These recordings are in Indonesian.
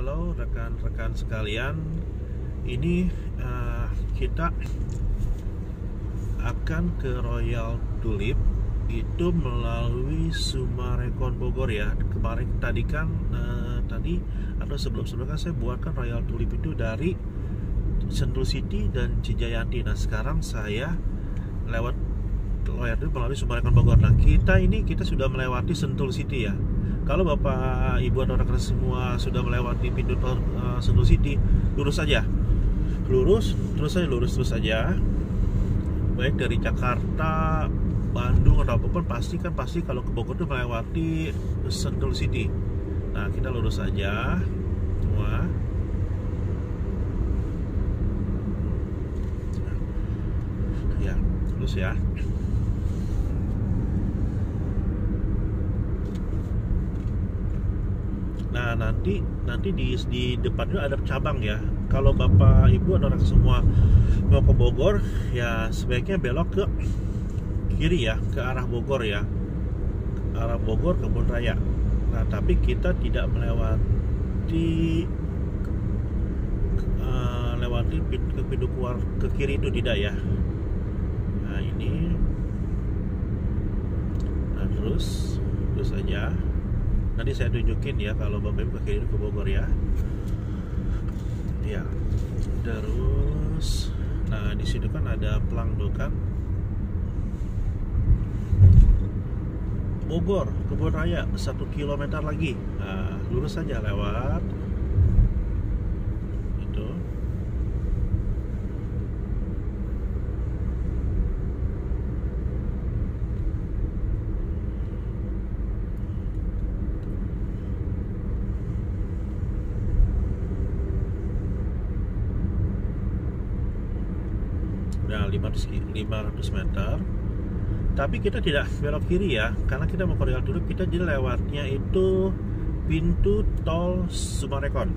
halo rekan-rekan sekalian. Ini kita akan ke Royal Tulip itu melalui Summarecon Bogor ya. Kemarin tadi atau sebelum-sebelumnya saya buatkan Royal Tulip itu dari Sentul City dan Cijayanti. Nah sekarang saya lewat Royal Tulip melalui Summarecon Bogor. Nah kita sudah melewati Sentul City ya. Kalau Bapak Ibu dan rekan semua sudah melewati pintu tol Sentul City, lurus saja. Lurus terus saja. Baik dari Jakarta, Bandung atau apapun pasti kalau ke Bogor itu melewati Sentul City. Nah, kita lurus saja. Semua. Ya, lurus ya. Nah nanti di depan itu ada cabang ya. Kalau Bapak Ibu atau orang semua mau ke Bogor ya sebaiknya belok ke kiri ya, ke arah Bogor ya, ke arah Bogor Kebun Raya. Nah tapi kita tidak melewati pintu keluar ke kiri itu tidak ya. Nah ini, nah terus saja. Nanti saya tunjukin ya kalau Bapak Ibu ke kiri ke Bogor ya. Ya. Terus nah di situ kan ada pelang tuh kan. Bogor, Kebun Raya 1 km lagi. Nah, lurus saja lewat itu. Nah 500 meter. Tapi kita tidak belok kiri ya, karena kita mau ke Royal Tulip. Kita jadi lewatnya itu pintu tol Summarecon.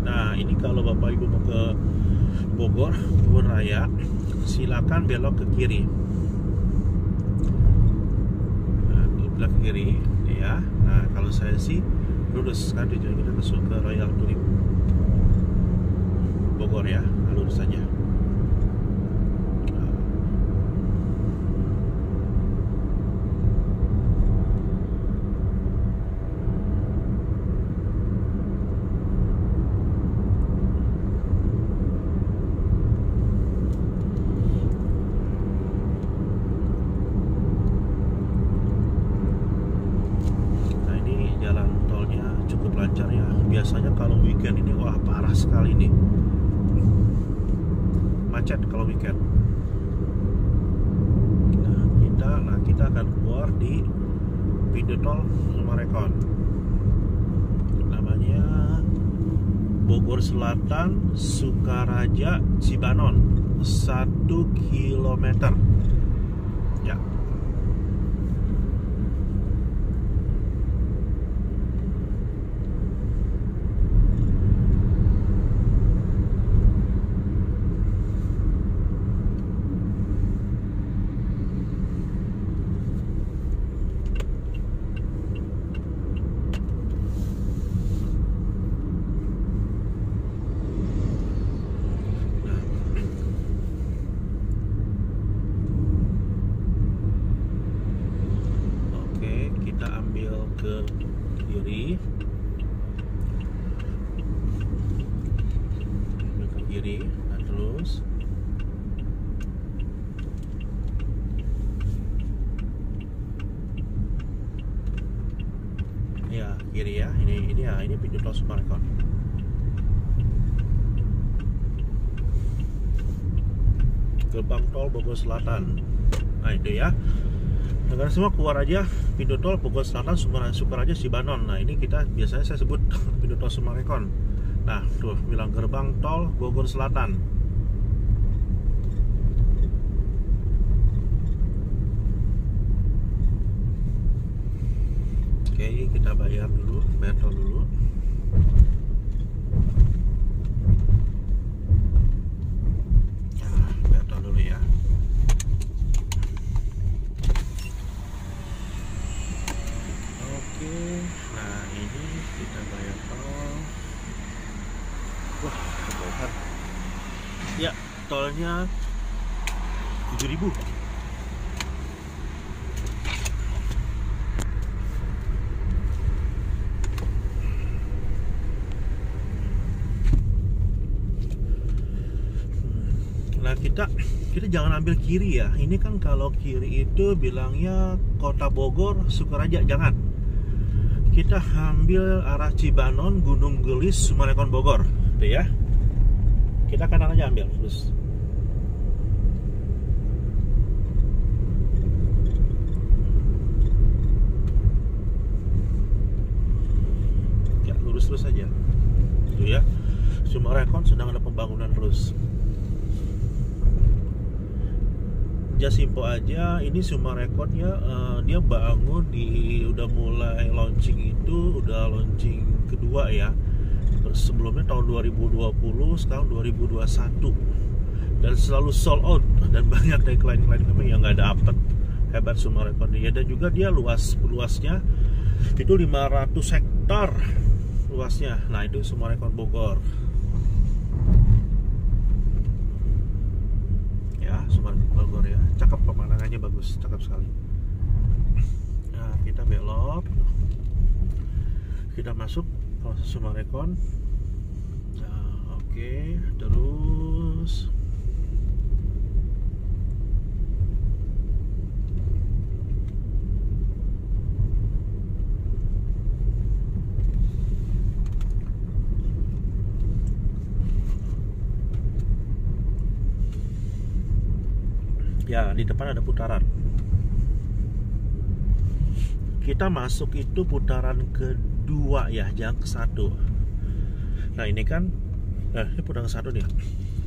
Nah ini kalau Bapak Ibu mau ke Bogor Kebun Raya, silakan belok ke kiri. Belok ke kiri ya. Nah kalau saya sih lurus kan, tujuan kita masuk ke Royal Tulip Bogor ya. Nah, lurus saja. Lancar ya. Biasanya kalau weekend ini wah parah sekali nih, macet kalau weekend. Nah kita akan keluar di pintu tol Summarecon, namanya Bogor Selatan Sukaraja Cibanon 1 km ya. Ke kiri, nah terus ya kiri ya. Ini pintu tol Summarecon. Gerbang tol Bogor Selatan. Nah itu ya. Negara semua keluar aja pintu tol Bogor Selatan Sukaraja Cibanon. Nah ini kita biasanya saya sebut pintu tol Summarecon. Nah tuh bilang gerbang tol Bogor Selatan. Oke kita bayar tol dulu. Ya, tolnya 7.000. Nah, kita jangan ambil kiri ya. Ini kan kalau kiri itu bilangnya Kota Bogor, Sukaraja, jangan. Kita ambil arah Cibanon, Gunung Gelis, Summarecon, Bogor. Tuh ya. Kita kanan aja ambil terus. Ya, lurus terus aja. Tuh ya. Summarecon sedang ada pembangunan terus. Just info aja, ini Summarecon ya, dia bangun udah mulai launching itu, udah launching kedua ya. Sebelumnya tahun 2020, sekarang 2021, dan selalu sold out, dan banyak dari klien-klien kami yang nggak dapet. Hebat Summarecon ya. Dan juga dia luasnya itu 500 hektar luasnya. Nah, itu Summarecon Bogor ya, Summarecon Bogor ya. Cakep, pemandangannya bagus, cakep sekali. Nah, kita belok, kita masuk ke Summarecon. Nah, oke, terus ya, di depan ada putaran. Kita masuk itu putaran kedua ya, jangan ke satu. Nah, ini kan, ini putaran satu nih.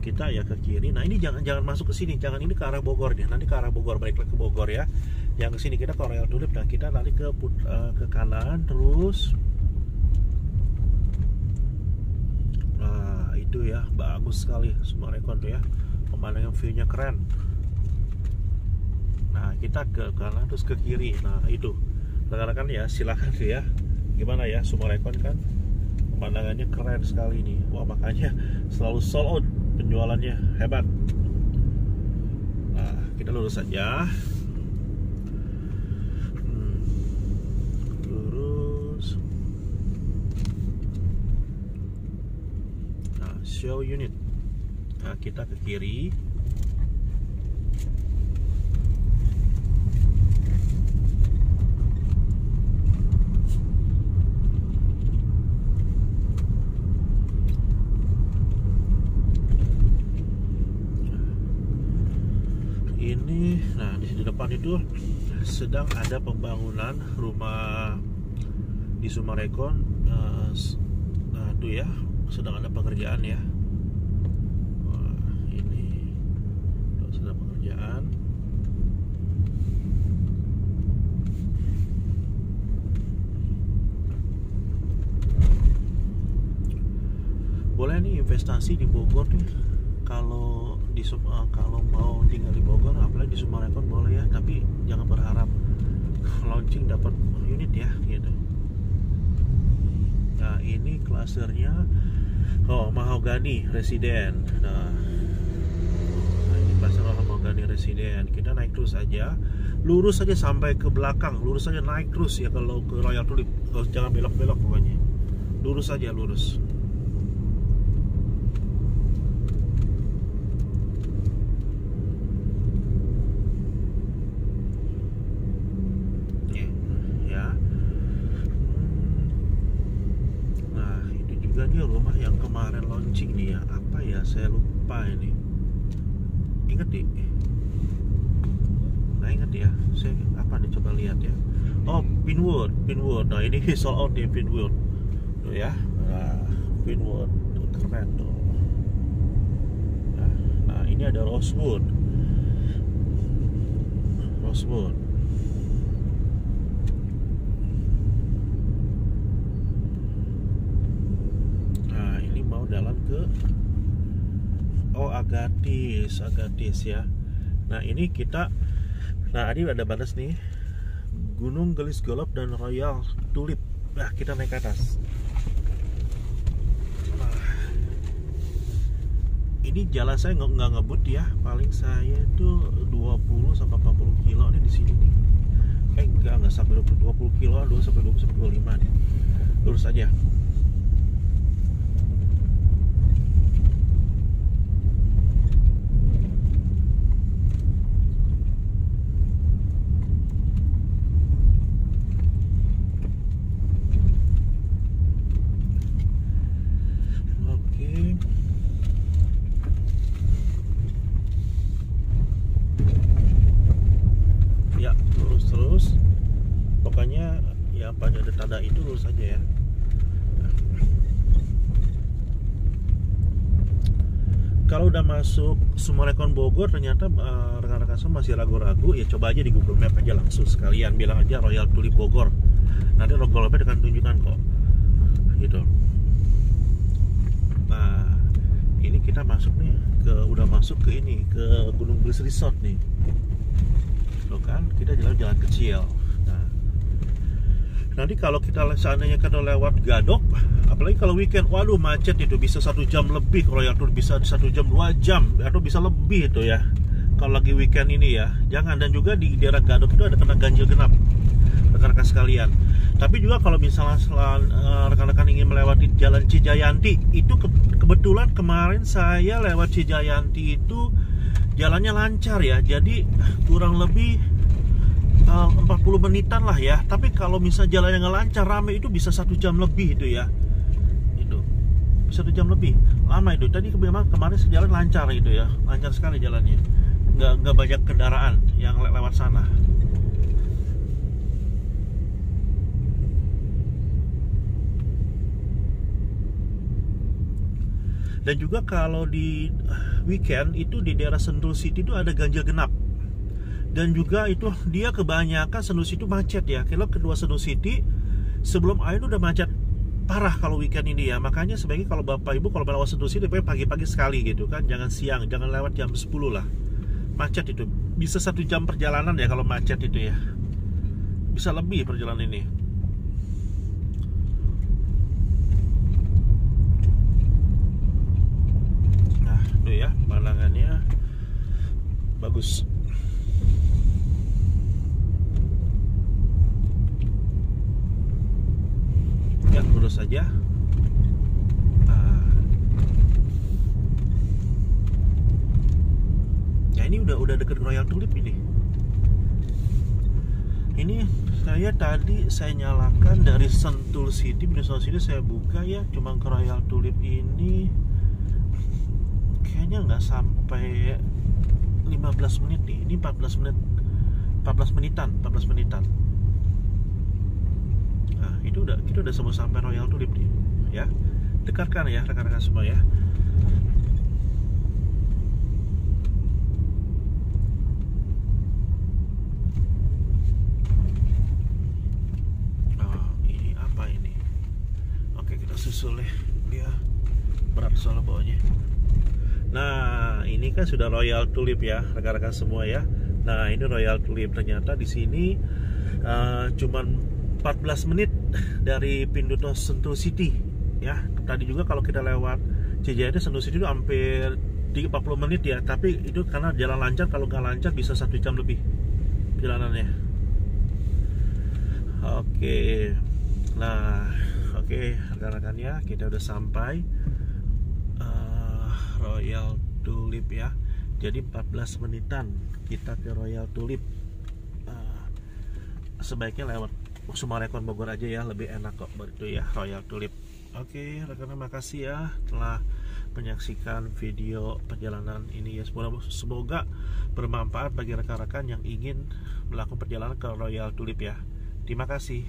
Kita ya ke kiri. Nah, ini jangan masuk ke sini, jangan, ini ke arah Bogor nih. Nanti ke arah Bogor, balik lagi ke Bogor ya. Yang ke sini kita ke Royal Tulip. Nah, kita lari ke kanan terus. Nah, itu ya, bagus sekali Summarecon tuh ya. Pemandangan view-nya keren. Nah, kita ke kanan terus ke kiri. Nah, itu rekan-rekan ya, silakan ya. Gimana ya, Summarecon kan pemandangannya keren sekali nih. Wah, makanya selalu sold out penjualannya, hebat. Nah, kita lurus saja. Lurus. Nah, show unit. Nah, kita ke kiri. Ini, nah di depan itu sedang ada pembangunan rumah di Summarecon. Nah, itu ya, sedang ada pekerjaan ya. Wah, ini sedang pekerjaan. Boleh nih investasi di Bogor nih. Kalau mau tinggal di Bogor, apalagi di Summarecon boleh ya, tapi jangan berharap launching dapat unit ya, gitu. Nah, ini klasternya Mahogany Residen. Nah, ini klaster Mahogany Residen. Kita naik terus aja, lurus aja sampai ke belakang, lurus aja naik terus ya. Kalau ke Royal Tulip, jangan belok-belok pokoknya, lurus aja, lurus. Ini rumah yang kemarin launching nih ya, apa ya, saya lupa ini. Ingat deh. Nah, ingat ya, saya apa nih, coba lihat ya. Oh, Pinewood. Nah, ini sold out di Pinewood tuh ya. Nah, Pinewood keren tuh. Nah, ini ada Rosewood. Jalan ke Agatis ya. Nah, ini kita, nah ini ada batas nih, Gunung Gelis Golop dan Royal Tulip. Nah, kita naik ke atas. ini jalan saya nggak ngebut ya, paling saya itu 20 sampai 40 kilo nih di sini nih. Nggak sampai 20 kilo, 2 sampai 20 sampai 25 nih. Lurus aja. Ya, lurus terus. Pokoknya ya pada ada tanda itu lurus aja ya. Kalau udah masuk Summarecon Bogor ternyata rekan-rekan semua masih ragu-ragu, ya coba aja di Google Map aja langsung, sekalian bilang aja Royal Tulip Bogor. Nanti Google Map akan tunjukkan kok. Gitu. Nah, ini kita masuk nih udah masuk ke ini, ke Gunung Bliss Resort nih. Loh kan, kita jalan kecil. Nah, nanti kalau kita seandainya kita lewat Gadok, apalagi kalau weekend, waduh macet itu, bisa 1 jam lebih. Kalau yang tuh bisa 1 jam 2 jam atau bisa lebih itu ya. Kalau lagi weekend ini ya, jangan. Dan juga di daerah Gadok itu ada kena ganjil genap, rekan-rekan sekalian. Tapi juga kalau misalnya rekan-rekan ingin melewati Jalan Cijayanti, itu kebetulan kemarin saya lewat Cijayanti itu jalannya lancar ya, jadi kurang lebih 40 menitan lah ya. Tapi kalau misalnya jalannya nggak lancar, rame, itu bisa 1 jam lebih itu ya. Itu 1 jam lebih lama itu. Tadi memang kemarin sejalan lancar itu ya, lancar sekali jalannya, nggak banyak kendaraan yang lewat sana. Dan juga kalau di weekend itu di daerah Sentul City itu ada ganjil genap. Dan juga itu dia kebanyakan Sentul City macet ya. Kalau kedua Sentul City sebelum air itu udah macet parah kalau weekend ini ya. Makanya sebaiknya kalau Bapak Ibu kalau melewat Sentul City pagi-pagi sekali gitu kan. Jangan siang, jangan lewat jam 10 lah. Macet itu. Bisa 1 jam perjalanan ya kalau macet itu ya. Bisa lebih perjalanan ini. Ya, pandangannya bagus. Ya, lurus saja. Ya, ini udah deket Royal Tulip ini. Ini saya nyalakan dari Sentul City, Sentul City saya buka ya, cuma ke Royal Tulip ini kayaknya nggak sampai 15 menit nih. Ini 14 menitan. Nah, kita udah semua sampai Royal Tulip nih ya. Dekatkan ya rekan-rekan semua ya. Ini apa ini? Oke, kita susul ya. Dia berat soal bawahnya. Nah, ini kan sudah Royal Tulip ya, rekan-rekan semua ya. Nah, ini Royal Tulip. Ternyata di sini cuman 14 menit dari pintu Sentul City ya. Tadi juga kalau kita lewat Cijayanti Sentul City itu hampir 40 menit ya. Tapi itu karena jalan lancar, kalau nggak lancar bisa 1 jam lebih perjalanannya. Oke. Nah, oke rekan-rekan ya, kita udah sampai Royal Tulip ya. Jadi 14 menitan kita ke Royal Tulip. Sebaiknya lewat Summarecon Bogor aja ya, lebih enak kok itu ya, Royal Tulip. Oke, rekan-rekan makasih ya telah menyaksikan video perjalanan ini ya. Semoga bermanfaat bagi rekan-rekan yang ingin melakukan perjalanan ke Royal Tulip ya. Terima kasih.